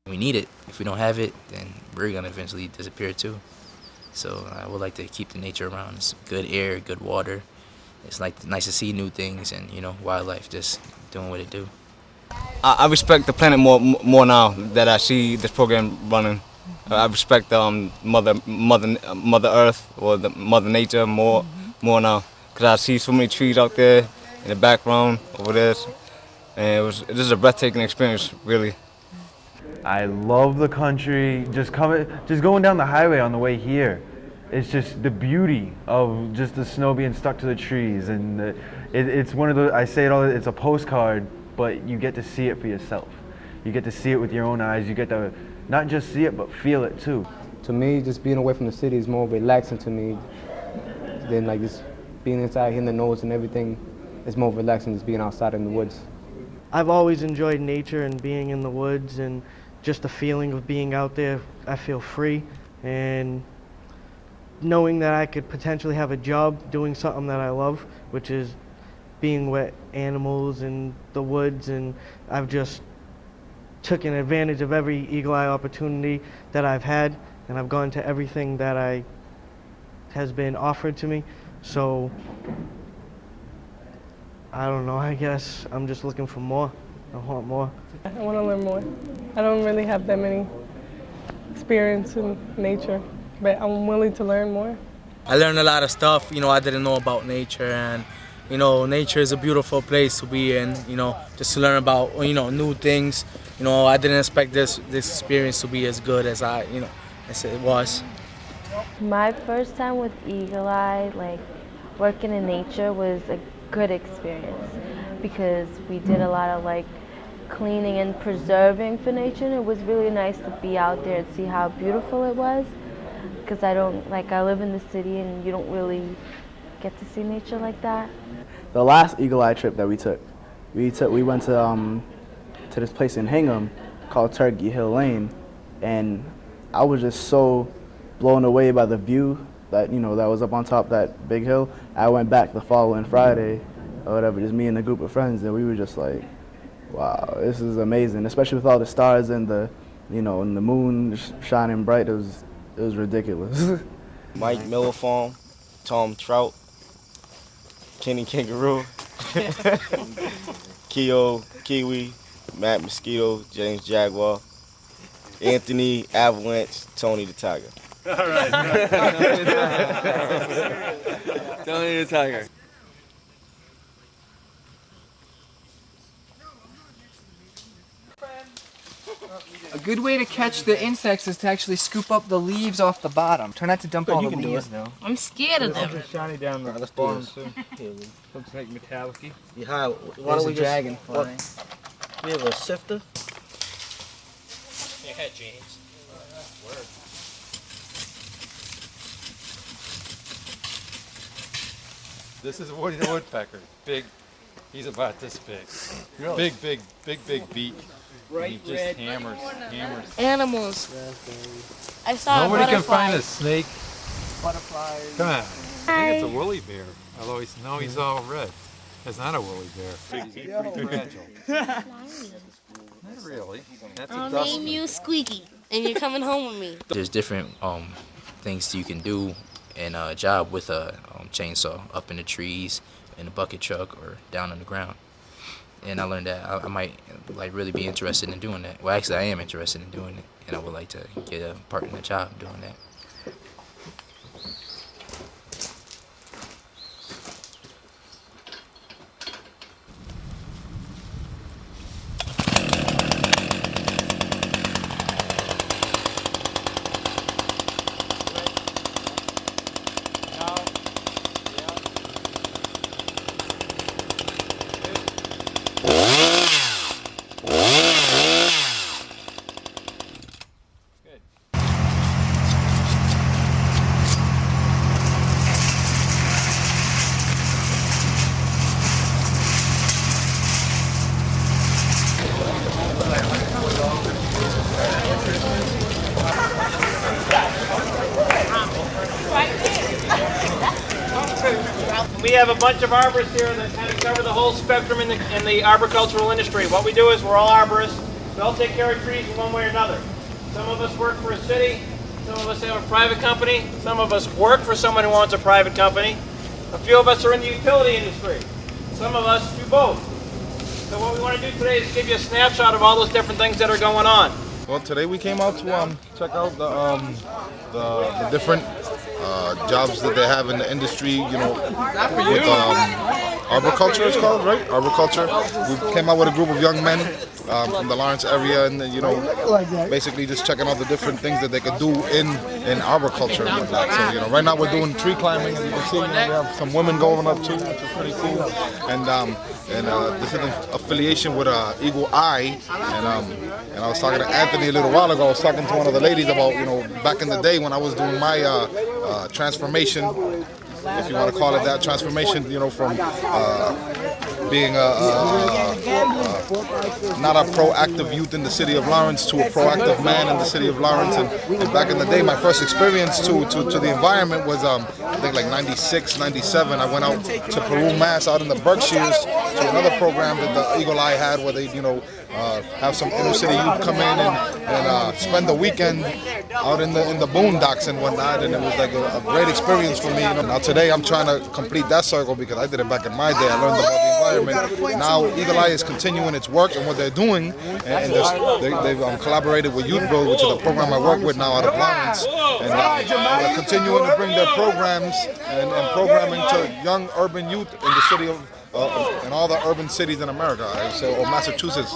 We need it. If we don't have it, then we're gonna eventually disappear too. So I would like to keep the nature around. It's good air, good water. It's like nice to see new things and wildlife just doing what it do. I respect the planet more now that I see this program running. I respect Mother Earth or the Mother Nature more now because I see so many trees out there in the background over there, and this is a breathtaking experience, really. I love the country. Just going down the highway on the way here. It's just the beauty of just the snow being stuck to the trees, and it's one of those. I say it all. It's a postcard, but you get to see it for yourself. You get to see it with your own eyes. You get to not just see it, but feel it too. To me, just being away from the city is more relaxing to me than like just being inside, hearing the noise and everything. It's more relaxing just being outside in the woods. I've always enjoyed nature and being in the woods and just the feeling of being out there. I feel free, and knowing that I could potentially have a job doing something that I love, which is being with animals in the woods, and I've just taken advantage of every Eagle Eye opportunity that I've had, and I've gone to everything that has been offered to me. So I don't know, I guess I'm just looking for more. I want more. I want to learn more. I don't really have that many experience in nature, but I'm willing to learn more. I learned a lot of stuff, I didn't know about nature, and nature is a beautiful place to be in, just to learn about, new things. I didn't expect this experience to be as good as as it was. My first time with Eagle Eye, like working in nature, was a good experience because we did a lot of like cleaning and preserving for nature, and it was really nice to be out there and see how beautiful it was, because I live in the city and you don't really get to see nature like that. The last Eagle Eye trip that we went to this place in Hingham called Turkey Hill Lane, and I was just so blown away by the view that that was up on top of that big hill. I went back the following Friday or whatever, just me and a group of friends, and we were just like, wow, this is amazing, especially with all the stars and the and the moon shining bright. It was ridiculous. Mike Millifarm, Tom Trout, Kenny Kangaroo, Keo Kiwi, Matt Mosquito, James Jaguar, Anthony Avalanche, Tony the Tiger. All right. Tony the Tiger. A good way to catch the insects is to actually scoop up the leaves off the bottom. Try not to dump all the leaves, though. I'm scared of them. Shiny down the bottom too. Looks like metallic-y. Yeah, why There's don't we a dragonfly. We have a sifter. Yeah, James. Word. This is Woody the Woodpecker. Big. He's about this big. Really? Big beak. He just hammers. Animals. I saw Nobody a can butterfly. find a snake. Butterflies. Come on. Hi. I think it's a woolly bear. Although he's all red. It's not a woolly bear. Pretty fragile. Not really. That's a I'll dusty. name you Squeaky, and you're coming home with me. There's different things you can do in a job with a chainsaw, up in the trees, in a bucket truck, or down on the ground. And I learned that I might really be interested in doing that. Well, actually, I am interested in doing it, and I would like to get a part in the job doing that. We have a bunch of arborists here that kind of cover the whole spectrum in the arboricultural industry. What we do is we're all arborists. We all take care of trees in one way or another. Some of us work for a city, some of us have a private company, some of us work for someone who owns a private company. A few of us are in the utility industry. Some of us do both. So what we want to do today is give you a snapshot of all those different things that are going on. Well, today we came out to check out the different jobs that they have in the industry, you know, with arboriculture it's called, right? Arboriculture. We came out with a group of young men from the Lawrence area, and you know, basically just checking out the different things that they could do in arboriculture and whatnot. So you know, right now we're doing tree climbing, and you can see we have some women going up too, which is pretty cool. And this is an affiliation with Eagle Eye, and I was talking to Anthony a little while ago. I was talking to one of the ladies about, you know, back in the day when I was doing my transformation, if you want to call it that, transformation, you know, from being not a proactive youth in the city of Lawrence to a proactive man in the city of Lawrence. And back in the day, my first experience to the environment was, I think like 96, 97. I went out to Peru, Mass, out in the Berkshires to another program that the Eagle Eye had where they, you know, have some inner city youth come in and spend the weekend out in the boondocks and whatnot, and it was like a great experience for me. You know, now today I'm trying to complete that circle because I did it back in my day. I learned about the environment. Now Eagle Eye is continuing its work and what they're doing, and they've collaborated with Youth Build, which is a program I work with now out of Lawrence, and they're continuing to bring their programs and programming to young urban youth in the city of in all the urban cities in America, or Massachusetts,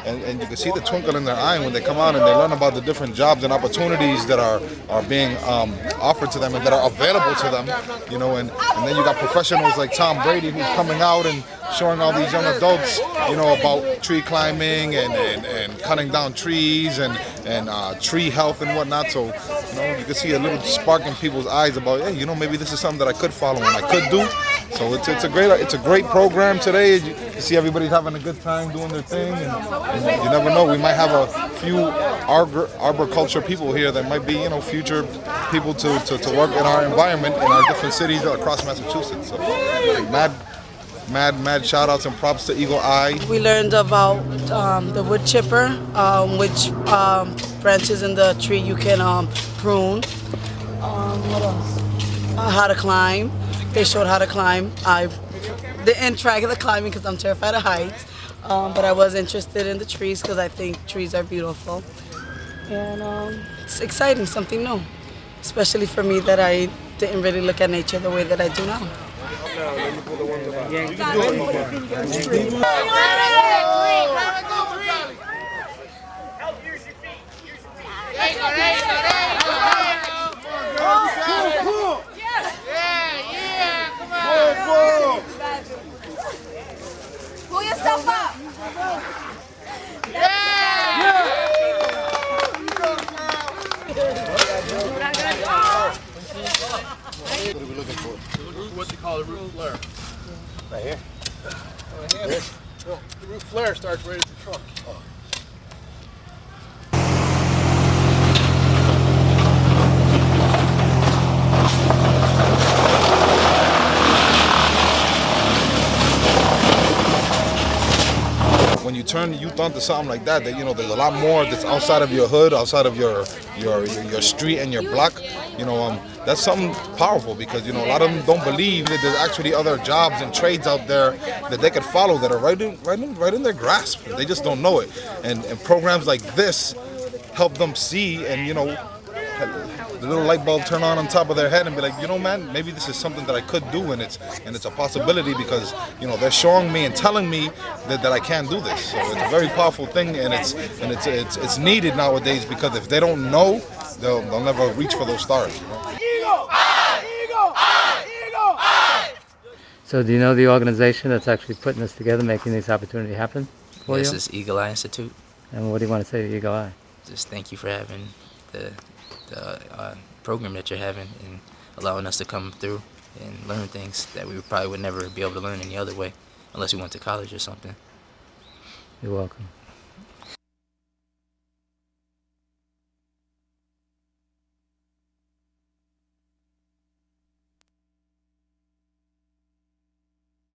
and you can see the twinkle in their eye when they come out and they learn about the different jobs and opportunities that are being offered to them and that are available to them, you know, and then you got professionals like Tom Brady who's coming out and showing all these young adults, you know, about tree climbing and cutting down trees and tree health and whatnot. So, you know, you can see a little spark in people's eyes about, hey, you know, maybe this is something that I could follow and I could do. So it's a great program today. You see everybody's having a good time doing their thing, and you never know, we might have a few arboriculture people here that might be, you know, future people to work in our environment in our different cities across Massachusetts. So mad shout outs and props to Eagle Eye. We learned about the wood chipper, which branches in the tree you can prune. What else? How to climb. They showed how to climb. I didn't try the climbing because I'm terrified of heights, but I was interested in the trees because I think trees are beautiful. And it's exciting, something new, especially for me that I didn't really look at nature the way that I do now. Pull yourself up. What are we looking for? What you call a root flare. Right here? Right here. No, the root flare starts right at the trunk. Oh. When you turn youth onto something like that, you know, there's a lot more that's outside of your hood, outside of your street and your block. You know, that's something powerful because, you know, a lot of them don't believe that there's actually other jobs and trades out there that they could follow that are right in their grasp. They just don't know it. And programs like this help them see, and, you know, the little light bulb turn on top of their head and be like, you know, man, maybe this is something that I could do, and it's a possibility because, you know, they're showing me and telling me that I can do this. So it's a very powerful thing, and it's needed nowadays because if they don't know, they'll never reach for those stars. You know? Eagle Eye! Eagle Eye! Eagle Eye! So do you know the organization that's actually putting this together, making this opportunity happen for you? This is Eagle Eye Institute. And what do you want to say to Eagle Eye? Just thank you for having the program that you're having and allowing us to come through and learn things that we probably would never be able to learn any other way unless we went to college or something. You're welcome.